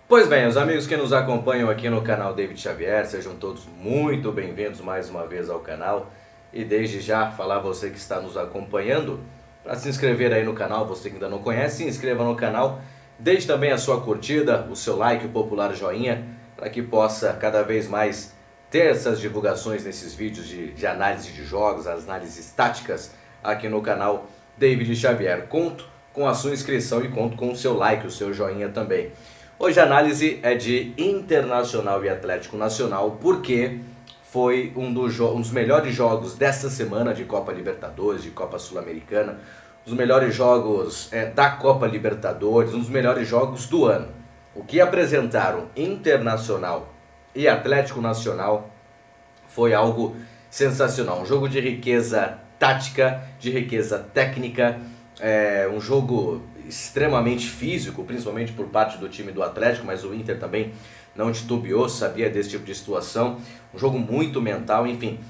Pois bem, os amigos que nos acompanham aqui no canal David Xavier, sejam todos muito bem-vindos mais uma vez ao canal. E desde já falar a você que está nos acompanhando, para se inscrever aí no canal, você que ainda não conhece, se inscreva no canal. Deixe também a sua curtida, o seu like, o popular joinha, para que possa cada vez mais ter essas divulgações nesses vídeos de análise de jogos, as análises táticas aqui no canal David Xavier. Conto com a sua inscrição e conto com o seu like, o seu joinha também. Hoje a análise é de Internacional e Atlético Nacional, porque foi um dos melhores jogos desta semana de Copa Libertadores, de Copa Sul-Americana, um dos melhores jogos da Copa Libertadores, um dos melhores jogos do ano. O que apresentaram Internacional e Atlético Nacional foi algo sensacional, um jogo de riqueza tática, de riqueza técnica, um jogo extremamente físico, principalmente por parte do time do Atlético, mas o Inter também não titubeou, sabia desse tipo de situação, um jogo muito mental, enfim,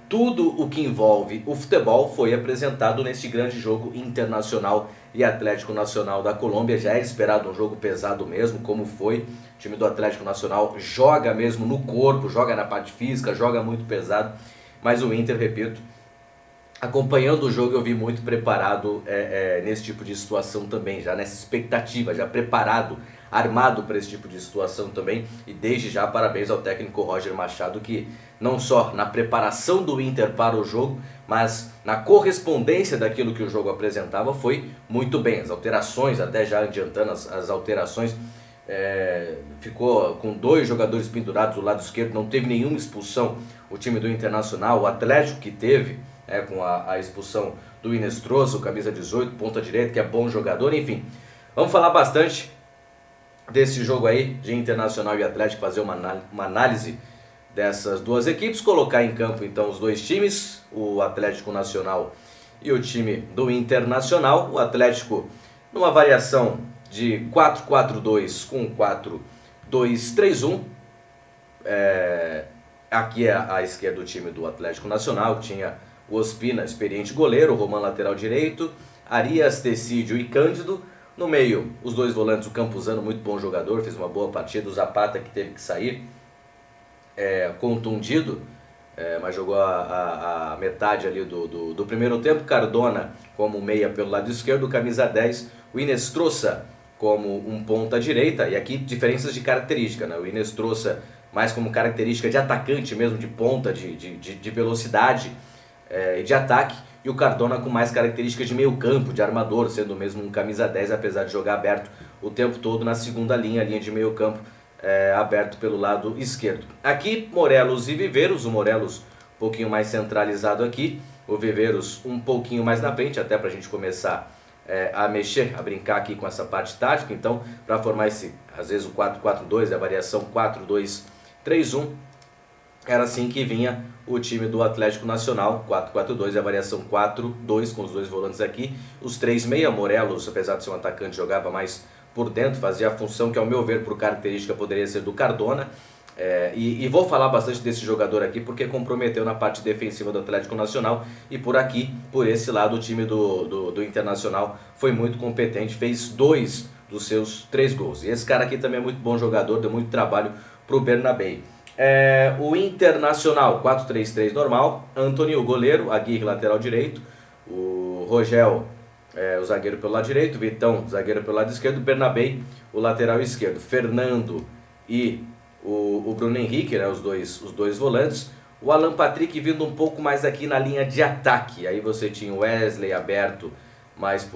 tudo o que envolve o futebol foi apresentado nesse grande jogo Internacional e Atlético Nacional da Colômbia. Já era esperado um jogo pesado mesmo, como foi. O time do Atlético Nacional joga mesmo no corpo, joga na parte física, joga muito pesado, mas o Inter, repito, acompanhando o jogo eu vi muito preparado nesse tipo de situação também, já nessa expectativa, já preparado, armado para esse tipo de situação também. E desde já parabéns ao técnico Roger Machado, que não só na preparação do Inter para o jogo, mas na correspondência daquilo que o jogo apresentava foi muito bem. As alterações, até já adiantando as alterações, ficou com 2 jogadores pendurados do lado esquerdo, não teve nenhuma expulsão o time do Internacional. O Atlético que teve, com a expulsão do Inestrosa, o camisa 18, ponta direita, que é bom jogador, enfim. Vamos falar bastante desse jogo aí de Internacional e Atlético, fazer uma análise dessas duas equipes, colocar em campo então os dois times, o Atlético Nacional e o time do Internacional. O Atlético numa variação de 4-4-2 com 4-2-3-1. Aqui à esquerda do time do Atlético Nacional tinha o Ospina, experiente goleiro, o Roman lateral direito, Arias, Tecídio e Cândido. No meio, os 2 volantes, o Campuzano, muito bom jogador, fez uma boa partida, o Zapata que teve que sair, contundido, mas jogou a metade ali do primeiro tempo. Cardona como meia pelo lado esquerdo, camisa 10, o Inestrosa como um ponta direita, e aqui diferenças de característica, né? O Inestrosa mais como característica de atacante mesmo, de ponta, de velocidade e de ataque, e o Cardona com mais características de meio campo, de armador, sendo mesmo um camisa 10, apesar de jogar aberto o tempo todo na segunda linha de meio campo, aberto pelo lado esquerdo. Aqui Morelos e Viveiros, o Morelos um pouquinho mais centralizado aqui, o Viveiros um pouquinho mais na frente, até para a gente começar a mexer, a brincar aqui com essa parte tática. Então, para formar esse, às vezes o 4-4-2, a variação 4-2-3-1, era assim que vinha o time do Atlético Nacional, 4-4-2, a variação 4-2, com os 2 volantes aqui, os 3 meia. Morelos, apesar de ser um atacante, jogava mais por dentro, fazia a função que, ao meu ver, por característica, poderia ser do Cardona. E vou falar bastante desse jogador aqui, porque comprometeu na parte defensiva do Atlético Nacional, e por aqui, por esse lado, o time do Internacional foi muito competente, fez 2 dos seus 3 gols. E esse cara aqui também é muito bom jogador, deu muito trabalho para o Bernabéu. O Internacional 4-3-3 normal, Antony o goleiro, Aguirre lateral direito, o Rogel o zagueiro pelo lado direito, Vitão zagueiro pelo lado esquerdo, Bernabéu o lateral esquerdo, Fernando e o Bruno Henrique, né, os dois volantes, o Alan Patrick vindo um pouco mais aqui na linha de ataque. Aí você tinha o Wesley aberto mais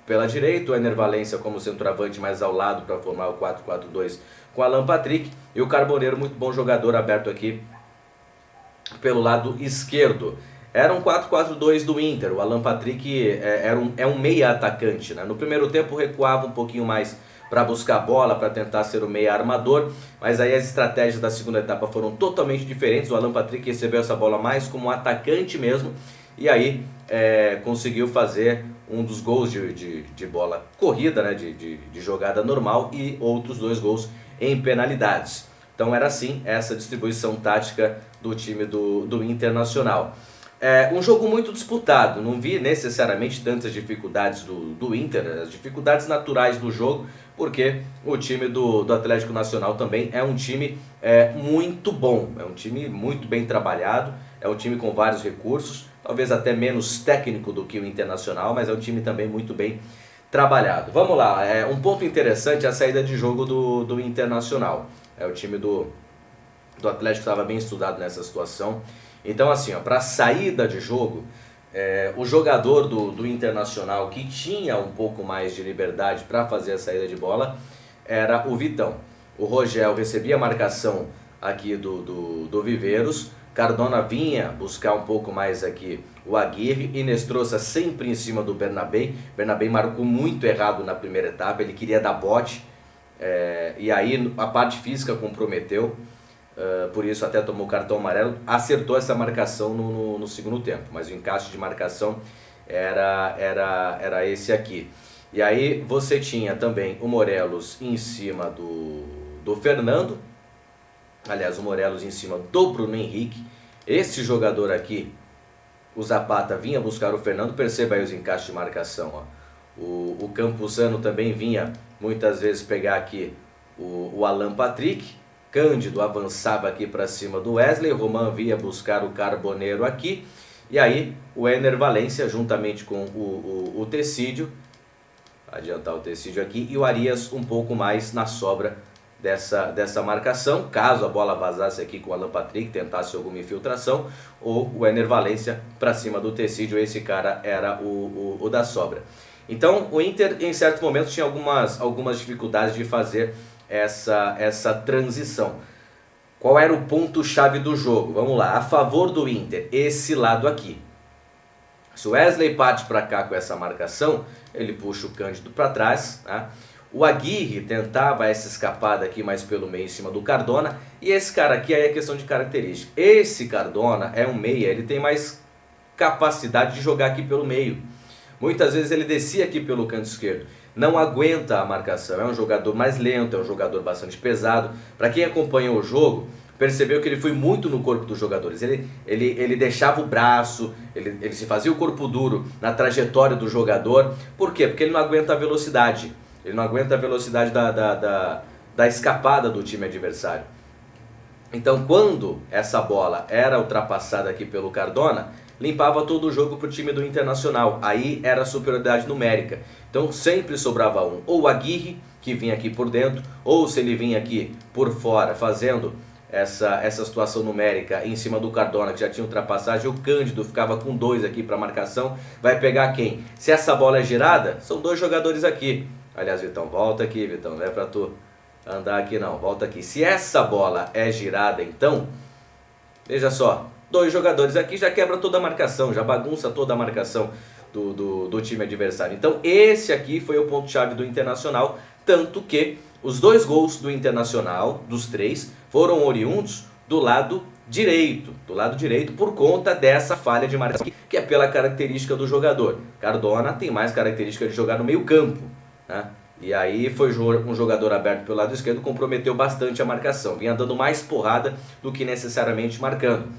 pela direita, o Ener Valencia como centroavante mais ao lado para formar o 4-4-2 com o Alan Patrick, e o Carboneiro, muito bom jogador, aberto aqui pelo lado esquerdo. Era um 4-4-2 do Inter. O Alan Patrick é um meia atacante, né? No primeiro tempo recuava um pouquinho mais para buscar a bola, para tentar ser o meia armador, mas aí as estratégias da segunda etapa foram totalmente diferentes. O Alan Patrick recebeu essa bola mais como um atacante mesmo, e aí conseguiu fazer um dos gols de bola corrida, né? de jogada normal, e outros 2 gols em penalidades. Então era assim essa distribuição tática do time do Internacional. Um jogo muito disputado, não vi necessariamente tantas dificuldades do Inter, as dificuldades naturais do jogo, porque o time do Atlético Nacional também é um time muito bom, é um time muito bem trabalhado, é um time com vários recursos, talvez até menos técnico do que o Internacional, mas é um time também muito bem trabalhado. Vamos lá, um ponto interessante é a saída de jogo do Internacional. O time do Atlético estava bem estudado nessa situação. Então assim, para saída de jogo, o jogador do Internacional que tinha um pouco mais de liberdade para fazer a saída de bola era o Vitão. O Rogel recebia a marcação aqui do Viveiros, Cardona vinha buscar um pouco mais aqui o Aguirre, Inestrosa sempre em cima do Bernabei. Bernabei marcou muito errado na primeira etapa, ele queria dar bote, e aí a parte física comprometeu. Por isso até tomou cartão amarelo, acertou essa marcação no segundo tempo, mas o encaixe de marcação era esse aqui. E aí você tinha também o Morelos em cima do Fernando, aliás o Morelos em cima do Bruno Henrique. Esse jogador aqui, o Zapata, vinha buscar o Fernando, perceba aí os encaixes de marcação, ó. O Campuzano também vinha muitas vezes pegar aqui o Alan Patrick. Cândido avançava aqui para cima do Wesley, Roman vinha buscar o Carboneiro aqui, e aí o Ener Valencia juntamente com o Tecídio, adiantar o Tecídio aqui, e o Arias um pouco mais na sobra dessa marcação, caso a bola vazasse aqui com o Alan Patrick, tentasse alguma infiltração, ou o Ener Valencia para cima do Tecídio, esse cara era o da sobra. Então o Inter em certos momentos tinha algumas dificuldades de fazer essa transição. Qual era o ponto-chave do jogo? Vamos lá, a favor do Inter, esse lado aqui. Se o Wesley parte para cá com essa marcação, ele puxa o Cândido para trás, né? O Aguirre tentava essa escapada aqui mais pelo meio em cima do Cardona, e esse cara aqui aí é questão de característica. Esse Cardona é um meia, ele tem mais capacidade de jogar aqui pelo meio. Muitas vezes ele descia aqui pelo canto esquerdo, não aguenta a marcação, é um jogador mais lento, é um jogador bastante pesado. Para quem acompanhou o jogo, percebeu que ele foi muito no corpo dos jogadores, ele deixava o braço, ele se fazia o corpo duro na trajetória do jogador. Por quê? Porque ele não aguenta a velocidade, ele não aguenta a velocidade da escapada do time adversário. Então quando essa bola era ultrapassada aqui pelo Cardona, limpava todo o jogo para o time do Internacional, aí era superioridade numérica. Então sempre sobrava um, ou o Aguirre, que vinha aqui por dentro, ou se ele vinha aqui por fora, fazendo essa situação numérica em cima do Cardona, que já tinha ultrapassagem, o Cândido ficava com dois aqui para marcação, vai pegar quem? Se essa bola é girada, são dois jogadores aqui. Aliás, Vitão, volta aqui, Vitão, não é para tu andar aqui não, volta aqui. Se essa bola é girada, então, veja só, dois jogadores aqui já quebra toda a marcação, já bagunça toda a marcação do time adversário. Então esse aqui foi o ponto-chave do Internacional, tanto que os dois gols do Internacional, dos três, foram oriundos do lado direito, por conta dessa falha de marcação, que é pela característica do jogador. Cardona tem mais característica de jogar no meio campo, né? E aí foi um jogador aberto pelo lado esquerdo, comprometeu bastante a marcação, vinha dando mais porrada do que necessariamente marcando.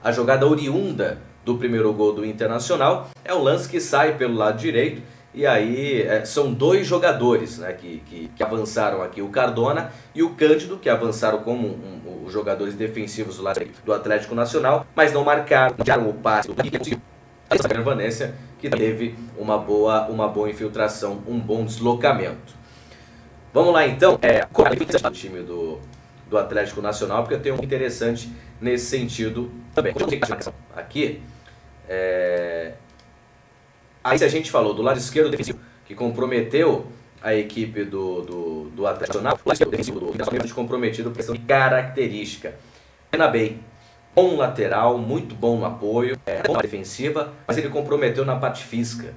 A jogada oriunda do primeiro gol do Internacional é um lance que sai pelo lado direito, e aí são dois jogadores, né, que avançaram aqui, o Cardona e o Cândido, que avançaram como os jogadores defensivos do lado do Atlético Nacional, mas não marcaram o passe do Vanessa, que teve uma boa infiltração, um bom deslocamento. Vamos lá então, o time do Atlético Nacional, porque tem um interessante nesse sentido também. Aqui, aí se a gente falou do lado esquerdo defensivo, que comprometeu a equipe do Atlético Nacional, o lado esquerdo defensivo do Internacional comprometido por questão de característica. Bernabei, bom lateral, muito bom no apoio, bom na defensiva, mas ele comprometeu na parte física.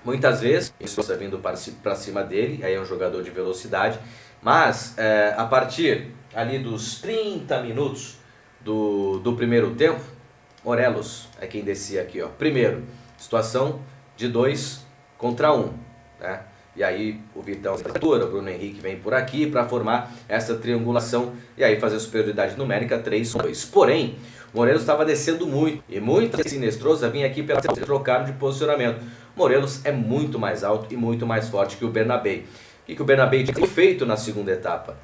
Muitas vezes, isso está vindo para cima dele, aí é um jogador de velocidade, mas a partir ali dos 30 minutos do primeiro tempo, Morelos é quem descia aqui, ó. Primeiro, situação de 2 contra 1, né? E aí o Vitão, o Bruno Henrique vem por aqui para formar essa triangulação e aí fazer superioridade numérica 3-2. Porém, Morelos estava descendo muito, e muitas vezes Inestrosa vinha aqui pela trocaram de posicionamento. Morelos é muito mais alto e muito mais forte que o Bernabei. O que o Bernabei tinha feito na segunda etapa?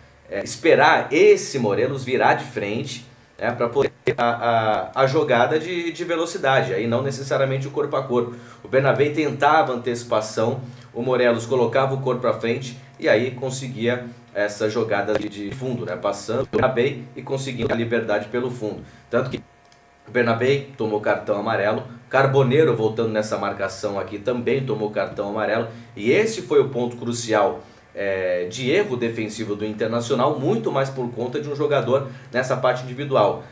Esperar esse Morelos virar de frente, para poder ter a jogada de velocidade, aí não necessariamente o corpo a corpo. O Bernabei tentava antecipação, o Morelos colocava o corpo para frente e aí conseguia essa jogada de fundo, passando o Bernabei e conseguindo a liberdade pelo fundo. Tanto que o Bernabei tomou cartão amarelo, Carboneiro voltando nessa marcação aqui também tomou cartão amarelo, e esse foi o ponto crucial de erro defensivo do Internacional, muito mais por conta de um jogador nessa parte individual.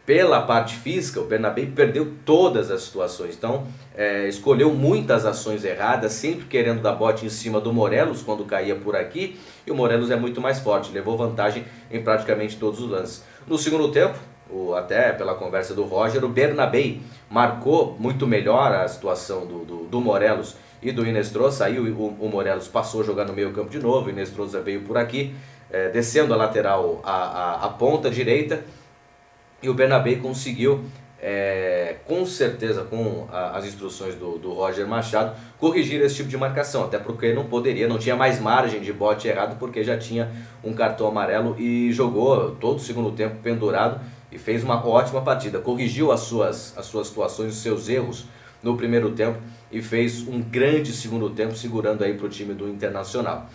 Pela parte física, o Bernabei perdeu todas as situações, então escolheu muitas ações erradas, sempre querendo dar bote em cima do Morelos quando caía por aqui, e o Morelos é muito mais forte, levou vantagem em praticamente todos os lances. No segundo tempo, até pela conversa do Roger, o Bernabei marcou muito melhor a situação do Morelos e do Inestrosa. Aí o Morelos passou a jogar no meio campo de novo, o Inestrosa veio por aqui, descendo a lateral, a ponta direita, e o Bernabei conseguiu, com certeza, com as instruções do Roger Machado, corrigir esse tipo de marcação, até porque não tinha mais margem de bote errado, porque já tinha um cartão amarelo e jogou todo o segundo tempo pendurado e fez uma ótima partida, corrigiu as suas situações, os seus erros no primeiro tempo e fez um grande segundo tempo segurando aí para o time do Internacional.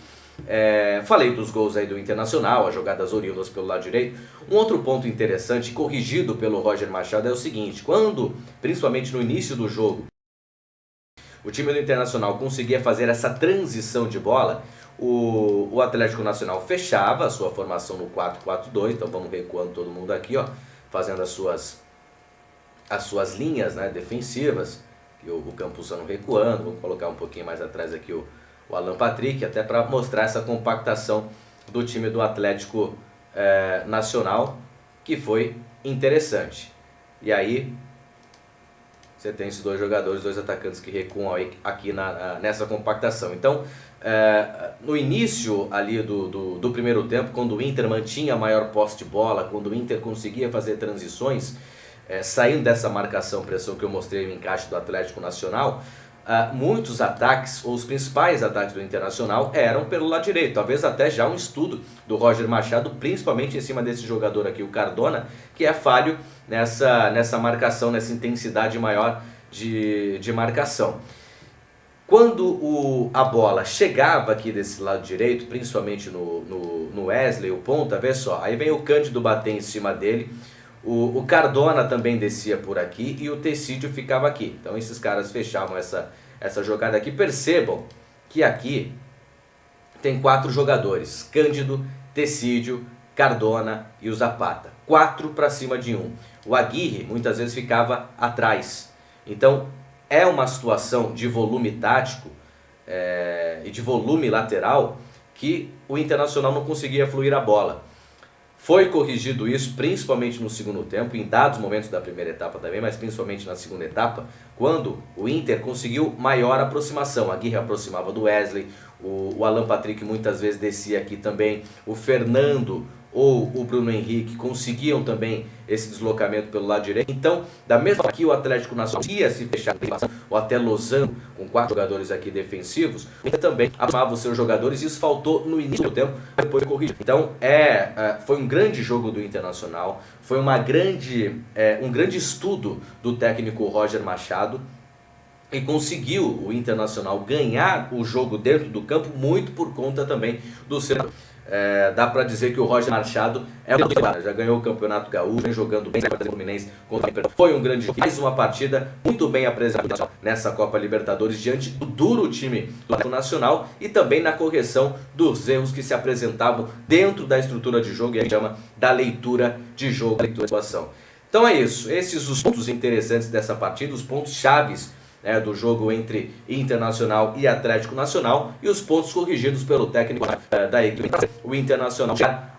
Falei dos gols aí do Internacional, as jogadas oriundas pelo lado direito. Um outro ponto interessante, corrigido pelo Roger Machado, é o seguinte: quando, principalmente no início do jogo, o time do Internacional conseguia fazer essa transição de bola, o Atlético Nacional fechava a sua formação no 4-4-2, então vamos recuando todo mundo aqui, fazendo as suas linhas, defensivas, e o Campuzano recuando. Vamos colocar um pouquinho mais atrás aqui o Alan Patrick, até para mostrar essa compactação do time do Atlético Nacional, que foi interessante. E aí você tem esses dois jogadores, dois atacantes que recuam aqui nessa compactação. Então, no início ali do primeiro tempo, quando o Inter mantinha a maior posse de bola, quando o Inter conseguia fazer transições, saindo dessa marcação-pressão que eu mostrei no encaixe do Atlético Nacional, muitos ataques, ou os principais ataques do Internacional, eram pelo lado direito. Talvez até já um estudo do Roger Machado, principalmente em cima desse jogador aqui, o Cardona, que é falho nessa marcação, nessa intensidade maior de marcação. Quando a bola chegava aqui desse lado direito, principalmente no Wesley, o ponta, vê só, aí vem o Cândido bater em cima dele, o Cardona também descia por aqui e o Tecídio ficava aqui. Então esses caras fechavam essa jogada aqui. Percebam que aqui tem 4 jogadores: Cândido, Tecídio, Cardona e o Zapata. 4 para cima de 1. O Aguirre muitas vezes ficava atrás. Então é uma situação de volume tático e de volume lateral que o Internacional não conseguia fluir a bola. Foi corrigido isso, principalmente no segundo tempo, em dados momentos da primeira etapa também, mas principalmente na segunda etapa, quando o Inter conseguiu maior aproximação. A Aguirre aproximava do Wesley, o Alan Patrick muitas vezes descia aqui também, o Fernando ou o Bruno Henrique conseguiam também esse deslocamento pelo lado direito. Então, da mesma forma que o Atlético Nacional ia se fechar, ou até losango, com 4 jogadores aqui defensivos, ele também amava os seus jogadores, e isso faltou no início do tempo, depois corrigido. Então, foi um grande jogo do Internacional, foi um grande estudo do técnico Roger Machado, e conseguiu o Internacional ganhar o jogo dentro do campo, muito por conta também do seu... dá para dizer que o Roger Machado já ganhou o Campeonato Gaúcho, vem jogando bem contra o Fluminense, foi um grande jogo, mais uma partida muito bem apresentada nessa Copa Libertadores, diante do duro time do Atlético Nacional, e também na correção dos erros que se apresentavam dentro da estrutura de jogo, e a gente chama da leitura de jogo, leitura de situação. Então é isso, esses os pontos interessantes dessa partida, os pontos chaves do jogo entre Internacional e Atlético Nacional e os pontos corrigidos pelo técnico da equipe. O Internacional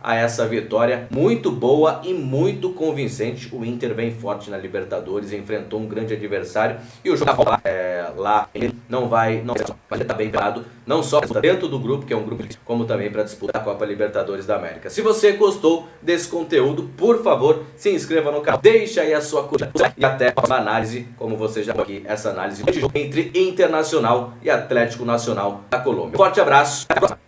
a essa vitória muito boa e muito convincente. O Inter vem forte na Libertadores, enfrentou um grande adversário e o jogo lá ele não vai estar bem parado, não só dentro do grupo, que é um grupo, como também para disputar a Copa Libertadores da América. Se você gostou desse conteúdo, por favor, se inscreva no canal, deixa aí a sua curtida e até a análise, como você já viu aqui, essa análise de jogo entre Internacional e Atlético Nacional da Colômbia. Forte abraço, até a próxima.